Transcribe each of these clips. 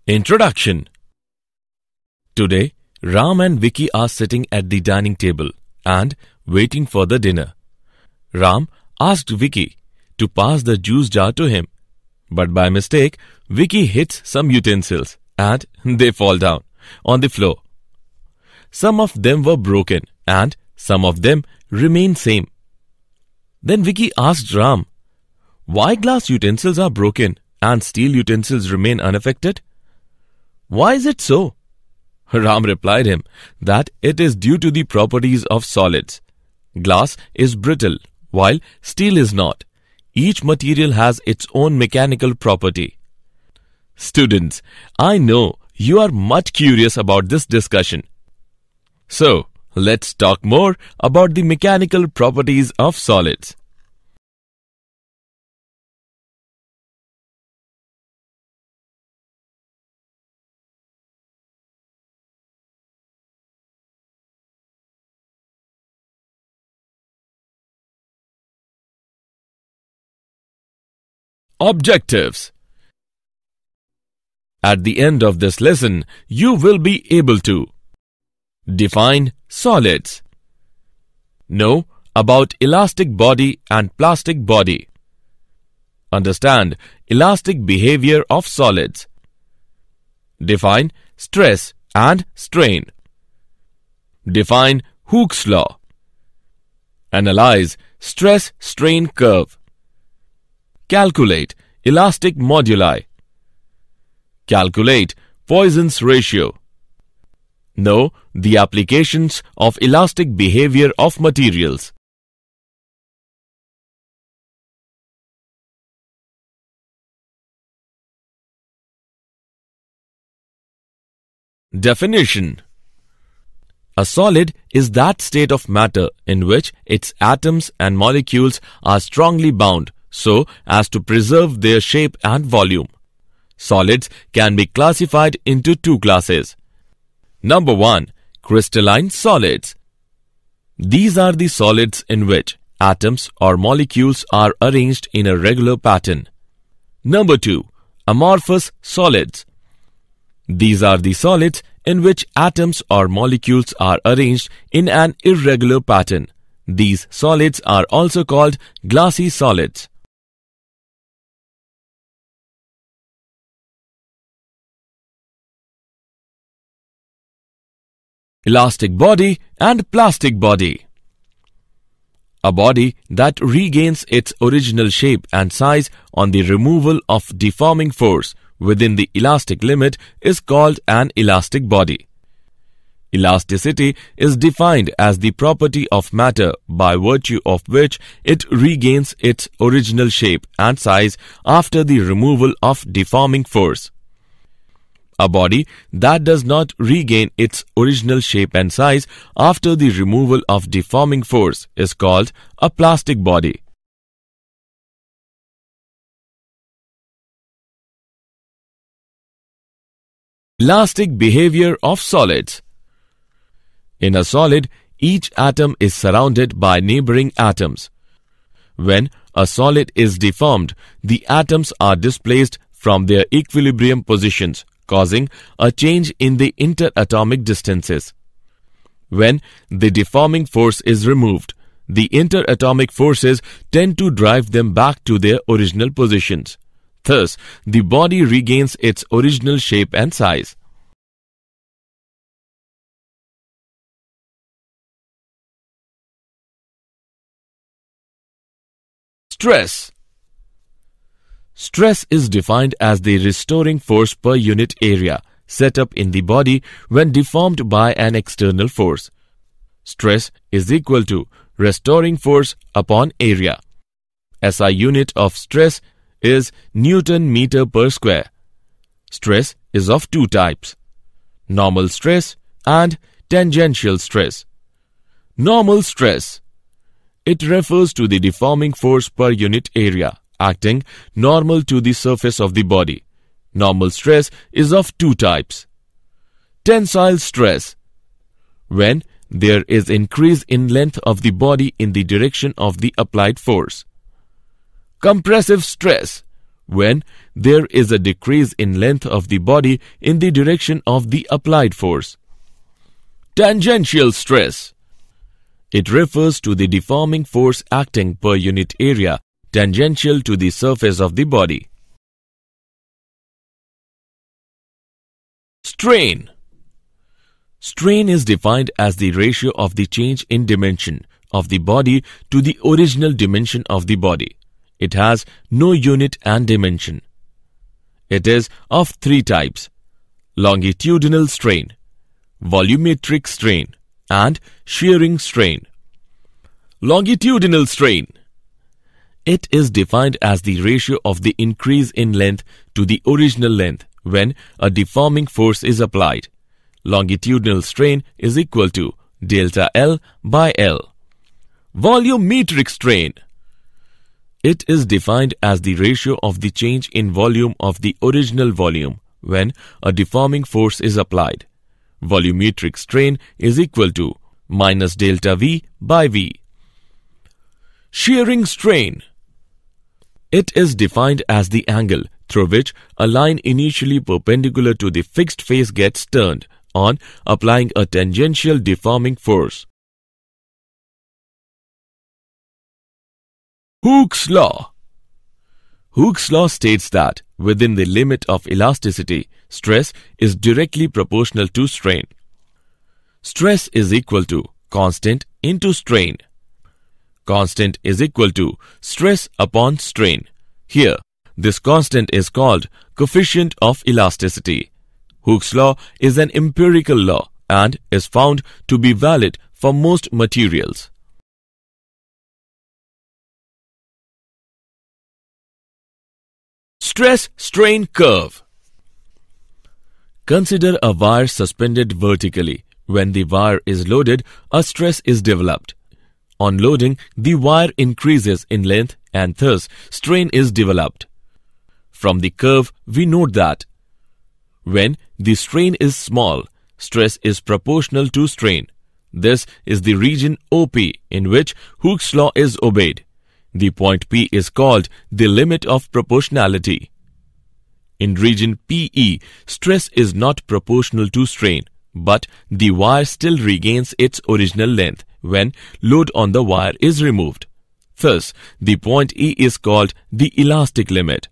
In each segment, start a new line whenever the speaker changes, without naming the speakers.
Introduction. Today, Ram and Vicky are sitting at the dining table and waiting for the dinner. Ram asked Vicky to pass the juice jar to him, but by mistake, Vicky hits some utensils and they fall down on the floor. Some of them were broken and some of them remain same. Then Vicky asked Ram, why glass utensils are broken and steel utensils remain unaffected? Why is it so? Ram replied him that it is due to the properties of solids. Glass is brittle while steel is not. Each material has its own mechanical property. Students, I know you are much curious about this discussion. So, let's talk more about the mechanical properties of solids. Objectives. At the end of this lesson, you will be able to define solids, know about elastic body and plastic body, understand elastic behavior of solids, define stress and strain, define Hooke's law, analyze stress-strain curve, calculate elastic moduli, calculate Poisson's ratio, know the applications of elastic behavior of materials. Definition. A solid is that state of matter in which its atoms and molecules are strongly bound so as to preserve their shape and volume. Solids can be classified into two classes. Number 1. Crystalline solids. These are the solids in which atoms or molecules are arranged in a regular pattern. Number 2. Amorphous solids. These are the solids in which atoms or molecules are arranged in an irregular pattern. These solids are also called glassy solids. Elastic body and plastic body. A body that regains its original shape and size on the removal of deforming force within the elastic limit is called an elastic body. Elasticity is defined as the property of matter by virtue of which it regains its original shape and size after the removal of deforming force. A body that does not regain its original shape and size after the removal of deforming force is called a plastic body. Elastic behavior of solids. In a solid, each atom is surrounded by neighboring atoms. When a solid is deformed, the atoms are displaced from their equilibrium positions, causing a change in the interatomic distances. When the deforming force is removed, the interatomic forces tend to drive them back to their original positions. Thus, the body regains its original shape and size. Stress. Stress is defined as the restoring force per unit area set up in the body when deformed by an external force. Stress is equal to restoring force upon area. SI unit of stress is Newton meter per square. Stress is of two types: normal stress and tangential stress. Normal stress. It refers to the deforming force per unit area acting normal to the surface of the body. Normal stress is of two types. Tensile stress. When there is increase in length of the body in the direction of the applied force. Compressive stress. when there is a decrease in length of the body in the direction of the applied force. Tangential stress. It refers to the deforming force acting per unit area tangential to the surface of the body. Strain. Strain is defined as the ratio of the change in dimension of the body to the original dimension of the body. It has no unit and dimension. It is of three types: longitudinal strain, volumetric strain, and shearing strain. Longitudinal strain. It is defined as the ratio of the increase in length to the original length when a deforming force is applied. Longitudinal strain is equal to delta L by L. Volumetric strain. It is defined as the ratio of the change in volume of the original volume when a deforming force is applied. Volumetric strain is equal to minus delta V by V. Shearing strain. It is defined as the angle through which a line initially perpendicular to the fixed face gets turned on applying a tangential deforming force. Hooke's law. Hooke's law states that within the limit of elasticity, stress is directly proportional to strain. Stress is equal to constant into strain. Constant is equal to stress upon strain. Here, this constant is called coefficient of elasticity. Hooke's law is an empirical law and is found to be valid for most materials. Stress-strain curve. Consider a wire suspended vertically. When the wire is loaded, a stress is developed. On loading, the wire increases in length and thus strain is developed. From the curve, we note that when the strain is small, stress is proportional to strain. This is the region OP in which Hooke's law is obeyed. The point P is called the limit of proportionality. In region PE, stress is not proportional to strain, but the wire still regains its original length when load on the wire is removed. Thus, the point E is called the elastic limit.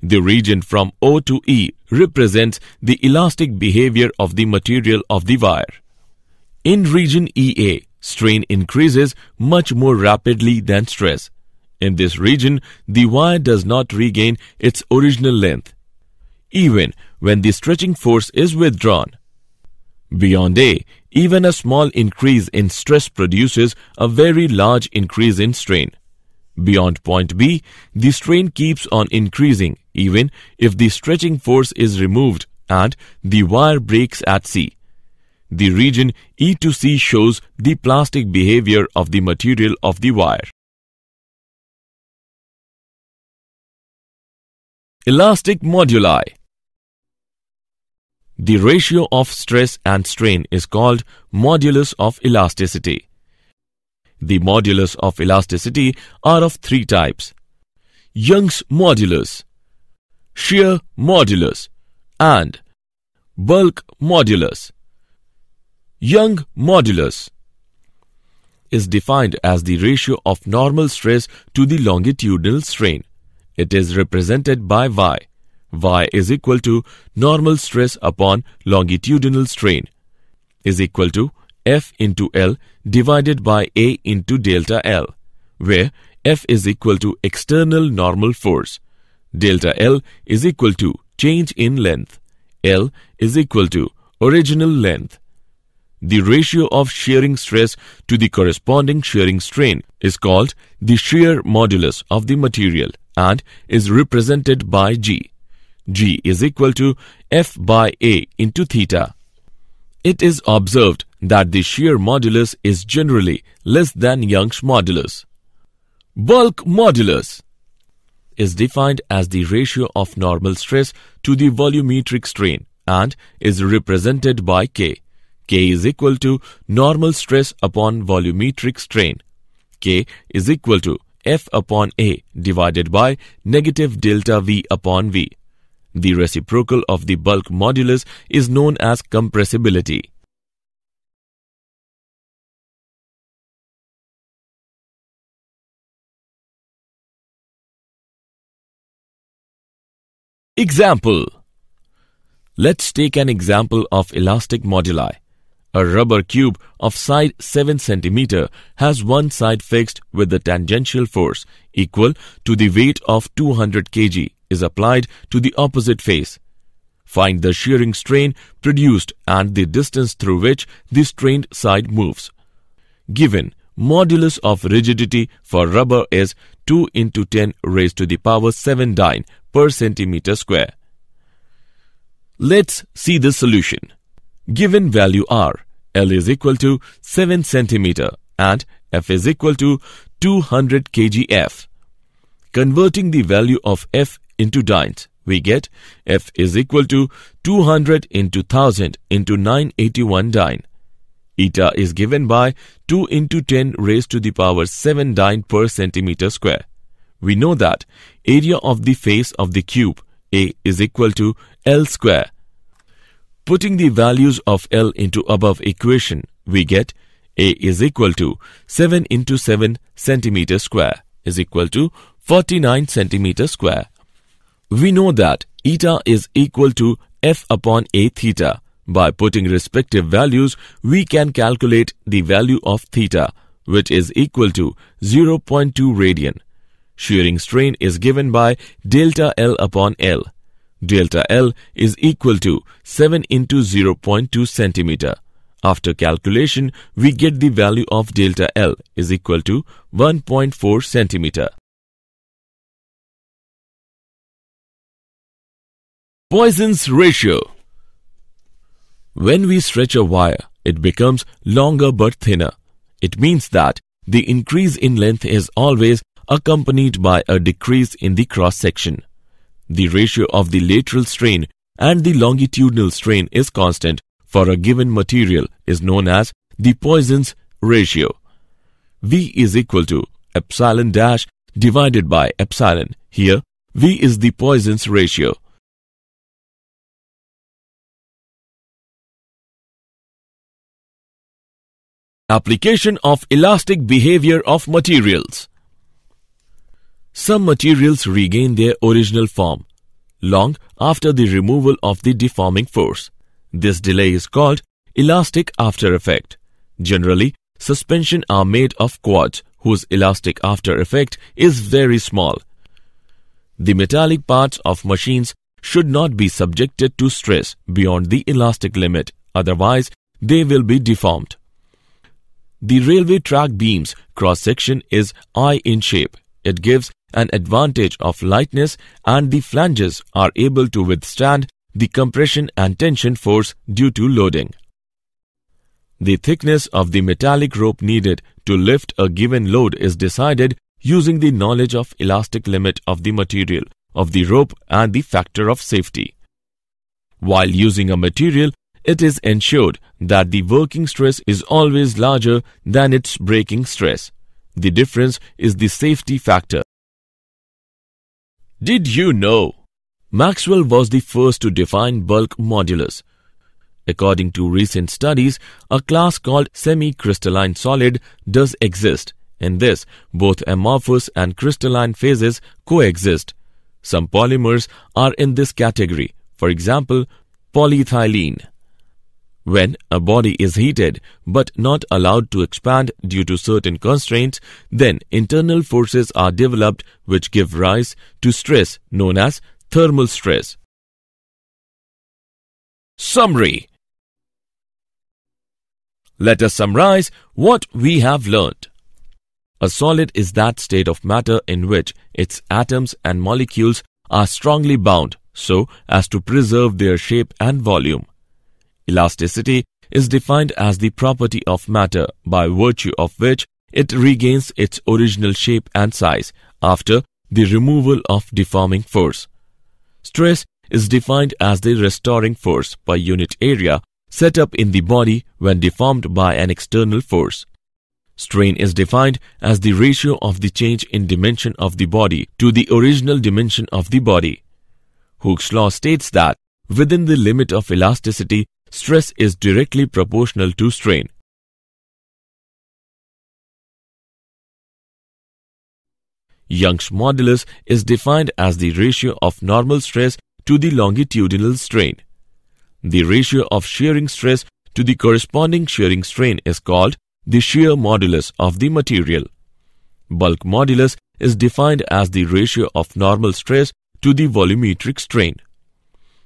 The region from O to E represents the elastic behavior of the material of the wire. In region EA, strain increases much more rapidly than stress. In this region, the wire does not regain its original length, even when the stretching force is withdrawn. Beyond A, even a small increase in stress produces a very large increase in strain. Beyond point B, the strain keeps on increasing even if the stretching force is removed and the wire breaks at C. The region E to C shows the plastic behavior of the material of the wire. Elastic moduli. The ratio of stress and strain is called modulus of elasticity. The modulus of elasticity are of three types: Young's modulus, shear modulus, and bulk modulus. Young modulus is defined as the ratio of normal stress to the longitudinal strain. It is represented by Y. Y is equal to normal stress upon longitudinal strain is equal to F into L divided by A into delta L, where F is equal to external normal force. Delta L is equal to change in length. L is equal to original length. The ratio of shearing stress to the corresponding shearing strain is called the shear modulus of the material and is represented by G. G is equal to F by A into theta. It is observed that the shear modulus is generally less than Young's modulus. Bulk modulus is defined as the ratio of normal stress to the volumetric strain and is represented by K. K is equal to normal stress upon volumetric strain. K is equal to F upon A divided by negative delta V upon V. The reciprocal of the bulk modulus is known as compressibility. Example. Let's take an example of elastic moduli. A rubber cube of side 7 cm has one side fixed with the tangential force equal to the weight of 200 kg is applied to the opposite face. Find the shearing strain produced and the distance through which the strained side moves. Given modulus of rigidity for rubber is 2 into 10 raised to the power 7 dyne per centimeter square. Let's see the solution. Given value R, L is equal to 7 cm and F is equal to 200 kgf. Converting the value of F into dynes, we get F is equal to 200 into 1000 into 981 dyne. Eta is given by 2 into 10 raised to the power 7 dyne per centimeter square. We know that area of the face of the cube A is equal to L square. Putting the values of L into above equation, we get A is equal to 7 into 7 centimeter square is equal to 49 centimeter square. We know that eta is equal to F upon A theta. By putting respective values, we can calculate the value of theta, which is equal to 0.2 radian. Shearing strain is given by delta L upon L. Delta L is equal to 7 into 0.2 centimeter. After calculation, we get the value of delta L is equal to 1.4 centimeter. Poisson's ratio. When we stretch a wire, it becomes longer but thinner. It means that the increase in length is always accompanied by a decrease in the cross-section. The ratio of the lateral strain and the longitudinal strain is constant for a given material is known as the Poisson's ratio. V is equal to epsilon dash divided by epsilon. Here, V is the Poisson's ratio. Application of elastic behavior of materials. Some materials regain their original form long after the removal of the deforming force. This delay is called elastic after effect. Generally, suspension are made of quartz whose elastic after effect is very small. The metallic parts of machines should not be subjected to stress beyond the elastic limit, otherwise they will be deformed. The railway track beam's cross-section is I in shape. It gives an advantage of lightness and the flanges are able to withstand the compression and tension force due to loading. The thickness of the metallic rope needed to lift a given load is decided using the knowledge of elastic limit of the material of the rope and the factor of safety. While using a material, it is ensured that the working stress is always larger than its breaking stress. The difference is the safety factor. Did you know? Maxwell was the first to define bulk modulus. According to recent studies, a class called semi-crystalline solid does exist. In this, both amorphous and crystalline phases coexist. Some polymers are in this category, for example, polyethylene. When a body is heated but not allowed to expand due to certain constraints, then internal forces are developed which give rise to stress known as thermal stress. Summary. Let us summarize what we have learnt. A solid is that state of matter in which its atoms and molecules are strongly bound so as to preserve their shape and volume. Elasticity is defined as the property of matter by virtue of which it regains its original shape and size after the removal of deforming force. Stress is defined as the restoring force per unit area set up in the body when deformed by an external force. Strain is defined as the ratio of the change in dimension of the body to the original dimension of the body. Hooke's law states that within the limit of elasticity, stress is directly proportional to strain. Young's modulus is defined as the ratio of normal stress to the longitudinal strain. The ratio of shearing stress to the corresponding shearing strain is called the shear modulus of the material. Bulk modulus is defined as the ratio of normal stress to the volumetric strain.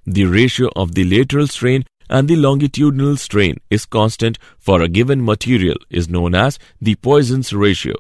The ratio of the lateral strain and the longitudinal strain is constant for a given material is known as the Poisson's ratio.